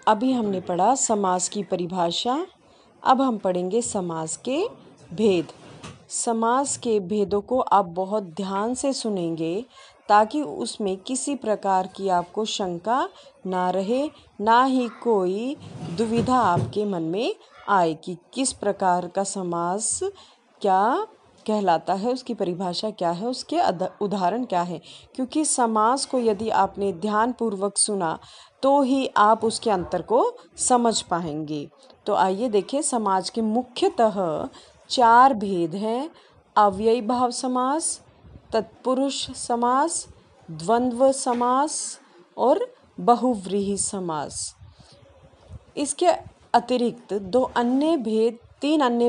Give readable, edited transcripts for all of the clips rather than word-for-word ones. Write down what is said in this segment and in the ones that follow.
अभी हमने पढ़ा समास की परिभाषा। अब हम पढ़ेंगे समास के भेद। समास के भेदों को आप बहुत ध्यान से सुनेंगे ताकि उसमें किसी प्रकार की आपको शंका ना रहे, ना ही कोई दुविधा आपके मन में आए कि किस प्रकार का समास क्या कहलाता है, उसकी परिभाषा क्या है, उसके उदाहरण क्या है। क्योंकि समास को यदि आपने ध्यानपूर्वक सुना तो ही आप उसके अंतर को समझ पाएंगे। तो आइए देखें, समास के मुख्यतः 4 भेद हैं। अव्ययी भाव समास, तत्पुरुष समास, द्वंद्व समास और बहुव्रीहि समास। इसके अतिरिक्त 3 अन्य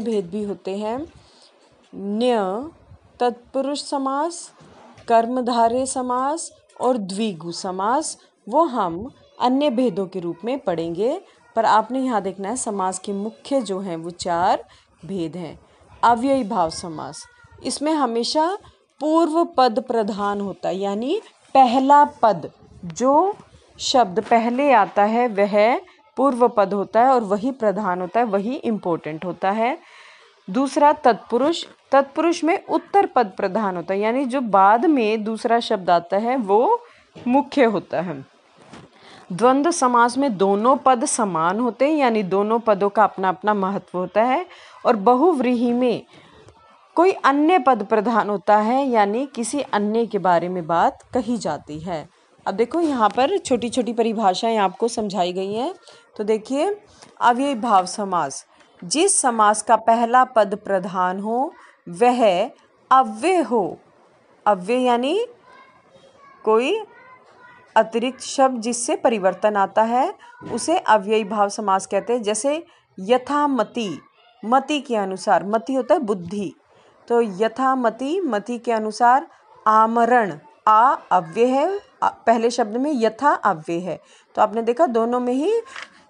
भेद भी होते हैं। न्य, तत्पुरुष समास, कर्मधारय समास और द्विगु समास। वो हम अन्य भेदों के रूप में पढ़ेंगे, पर आपने यहाँ देखना है समास के मुख्य जो हैं वो 4 भेद हैं। अव्ययी भाव समास, इसमें हमेशा पूर्व पद प्रधान होता है, यानी पहला पद, जो शब्द पहले आता है वह पूर्व पद होता है और वही प्रधान होता है, वही इम्पोर्टेंट होता है। दूसरा तत्पुरुष, तत्पुरुष में उत्तर पद प्रधान होता है, यानी जो बाद में दूसरा शब्द आता है वो मुख्य होता है। द्वंद्व समास में दोनों पद समान होते हैं, यानी दोनों पदों का अपना अपना महत्व होता है। और बहुव्रीहि में कोई अन्य पद प्रधान होता है, यानी किसी अन्य के बारे में बात कही जाती है। अब देखो यहाँ पर छोटी छोटी परिभाषाएं आपको समझाई गई हैं। तो देखिए, अव्ययी भाव समास, जिस समास का पहला पद प्रधान हो वह अव्यय हो। अव्यय यानी कोई अतिरिक्त शब्द जिससे परिवर्तन आता है उसे अव्ययी भाव समास कहते हैं। जैसे यथा मति, मति के अनुसार, मति होता है बुद्धि, तो यथा मति, मति के अनुसार। आमरण, आ अव्यय है, पहले शब्द में यथा अव्यय है, तो आपने देखा दोनों में ही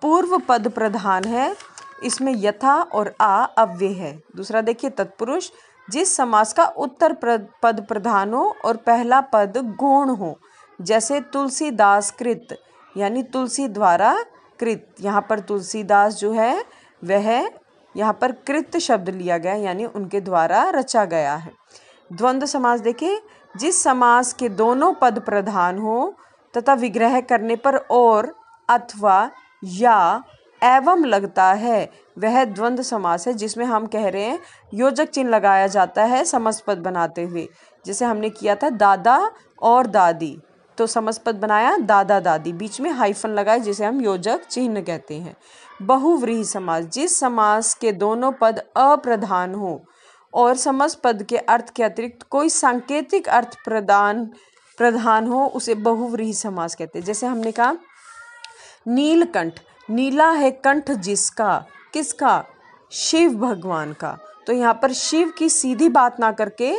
पूर्व पद प्रधान है, इसमें यथा और आ अव्यय है। दूसरा देखिए तत्पुरुष, जिस समास का उत्तर पद प्रधान हो और पहला पद गौण हो। जैसे तुलसीदास कृत, यानी तुलसी द्वारा कृत, यहाँ पर तुलसीदास जो है वह यहाँ पर कृत शब्द लिया गया, यानी उनके द्वारा रचा गया है। द्वंद्व समास देखिए, जिस समास के दोनों पद प्रधान हो तथा विग्रह करने पर और, अथवा, या, एवं लगता है वह द्वंद्व समास है, जिसमें हम कह रहे हैं योजक चिन्ह लगाया जाता है समस्त पद बनाते हुए। जैसे हमने किया था दादा और दादी, तो समस्त पद बनाया दादा दादी, बीच में हाइफन लगाए जिसे हम योजक चिन्ह कहते हैं। बहुव्रीहि समास, जिस समास के दोनों पद अप्रधान हो और समस्त पद के अर्थ के अतिरिक्त कोई सांकेतिक अर्थ प्रधान हो उसे बहुव्रीहि समास कहते हैं। जैसे हमने कहा नीलकंठ, नीला है कंठ जिसका, किसका? शिव भगवान का। तो यहाँ पर शिव की सीधी बात ना करके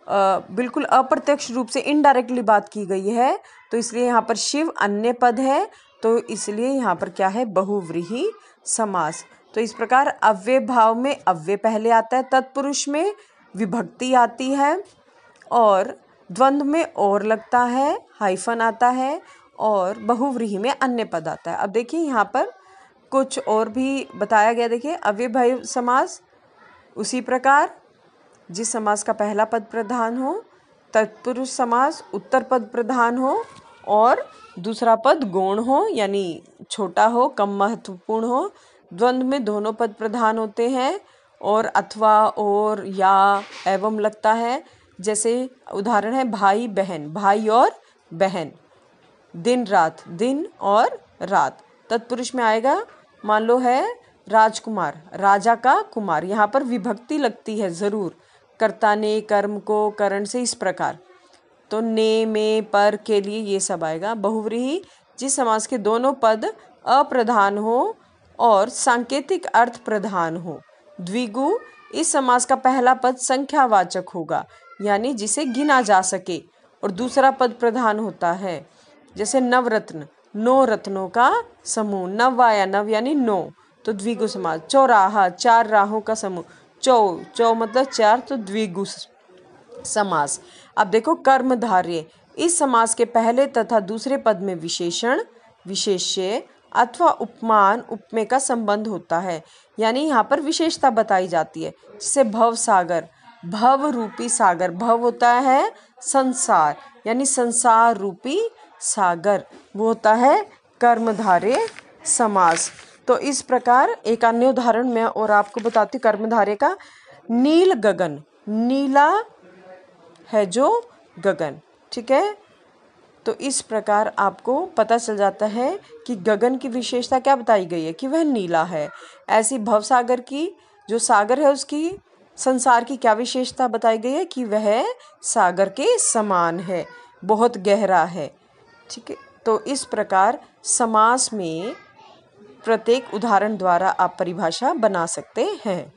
बिल्कुल अप्रत्यक्ष रूप से इनडायरेक्टली बात की गई है, तो इसलिए यहाँ पर शिव अन्य पद है, तो इसलिए यहाँ पर क्या है? बहुव्रीहि समास। तो इस प्रकार अव्यय भाव में अव्यय पहले आता है, तत्पुरुष में विभक्ति आती है, और द्वंद्व में और लगता है, हाइफन आता है, और बहुव्रीहि में अन्य पद आता है। अब देखिए यहाँ पर कुछ और भी बताया गया। देखिए अव्यय भाव समास उसी प्रकार, जिस समास का पहला पद प्रधान हो, तत्पुरुष समास उत्तर पद प्रधान हो और दूसरा पद गौण हो, यानी छोटा हो, कम महत्वपूर्ण हो। द्वंद्व में दोनों पद प्रधान होते हैं और अथवा, और, या, एवं लगता है। जैसे उदाहरण है भाई बहन, भाई और बहन। दिन रात, दिन और रात। तत्पुरुष में आएगा, मान लो है राजकुमार, राजा का कुमार, यहाँ पर विभक्ति लगती है ज़रूर, कर्ता ने कर्म को करण से, इस प्रकार। तो ने, में, पर के लिए ये सब आएगा। बहुव्रीहि, जिस समास के दोनों पद अप्रधान हो और सांकेतिक अर्थ प्रधान हो। द्विगु, इस समास का पहला पद संख्यावाचक होगा, यानी जिसे गिना जा सके, और दूसरा पद प्रधान होता है। जैसे नवरत्न, 9 रत्नों का समूह। नववाया, नव यानी 9, तो द्विगु समास। चौराहा, 4 राहों का समूह। चौ मतलब 4, तो द्विगु समास। अब देखो कर्मधारय, इस समास के पहले तथा दूसरे पद में विशेषण, विशेष्य, अथवा उपमान उपमेय का संबंध होता है, यानी यहाँ पर विशेषता बताई जाती है। जैसे भव सागर, भव रूपी सागर, भव होता है संसार, यानी संसार रूपी सागर, वो होता है कर्मधारय समास। तो इस प्रकार एक अन्य उदाहरण मैं और आपको बताती हूँ कर्मधारय का। नील गगन, नीला है जो गगन, ठीक है। तो इस प्रकार आपको पता चल जाता है कि गगन की विशेषता क्या बताई गई है कि वह नीला है। ऐसी भवसागर की जो सागर है उसकी संसार की क्या विशेषता बताई गई है कि वह सागर के समान है, बहुत गहरा है, ठीक है। तो इस प्रकार समास में प्रत्येक उदाहरण द्वारा आप परिभाषा बना सकते हैं।